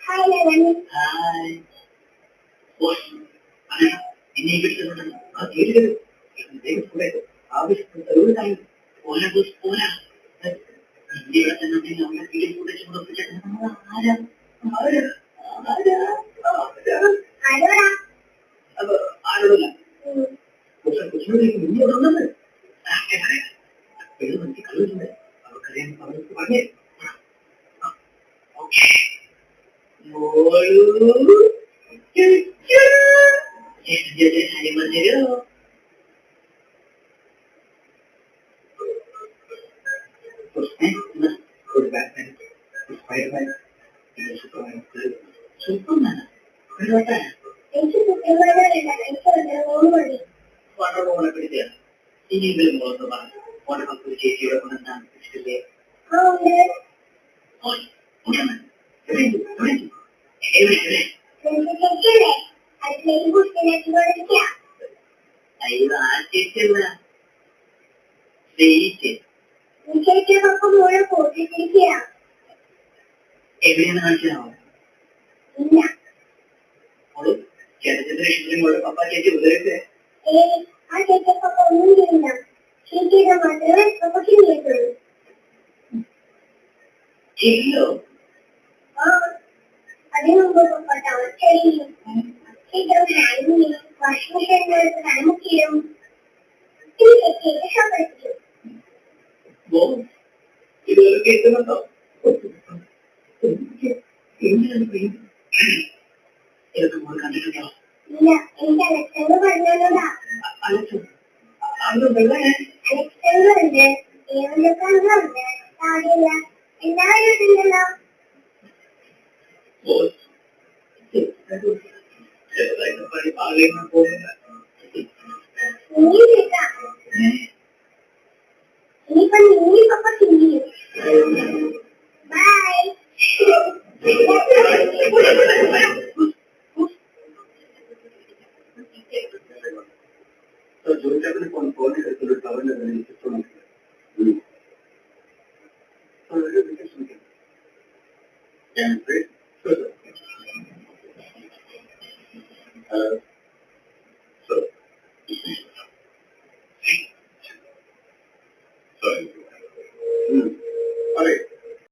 Hi, Levan. Hi. Boss, ini ikut teman-teman. Jadi dia sudah habis terus kan. Orang bos orang. Dia kata nanti namanya pilih sudah cuma kerja teman-teman. Ada. Ada lah. Ada lah. Bosan lagi ini orang mana? Kalau nanti kalau sudah kalau kalian kalau semuanya. Oke. Mulu. Jadi hanya material. Terus mas udah kan supaya tidak suka suka mana berapa itu bagaimana itu ada ngomong warna warna kerja ini belum mau coba warna aku jadi orang tentang sekali oh ya oh udah jadi ini ada ibu sini juga ayo aja sih Muchachos, ¿cómo lo puedo decir? എവിടെയാണ് മനസ്സിലാവും ഇല്ല അവള് ചേട്ടത്തിന്റെ രക്ഷിതങ്ങളുടെ പപ്പ ചേച്ചി ഉപദ്രവിച്ചേ ആ ചേച്ചി പപ്പ ഒന്നും ചെയ്യില്ല ചേച്ചിയുടെ മാത്രമേ പപ്പ ചെയ്യത്തുള്ളൂ ചെയ്യോ ആ അതിനു മുമ്പ് പപ്പ ചെയ്യും ചേച്ചിയുടെ ഹാൻഡ് വാഷിംഗ് മെഷീനിനടുത്ത് നനമുക്കിയും ചേച്ചിയെ സമ്മതിക്കും ഇതുവരെ കേൾക്കുന്നുണ്ടോ ഇതൊക്കെ മോൾ കണ്ടിട്ടുണ്ടോ ഇല്ല എനിക്ക് അലക്സാണ്ടർ പറഞ്ഞോടാ അലക്സാണ്ടറുണ്ട് ഏവലൊക്കെ സാരിയല്ല എല്ലാവരും ഉണ്ടല്ലോ നീ കേൾക്കാം ഇനിയിപ്പോ നീ പപ്പ ചെയ്യും ബൈ जो चाहे कौन कौन है तो ट्रैवल करने की सोच तो ये बिल्कुल सुन के एंड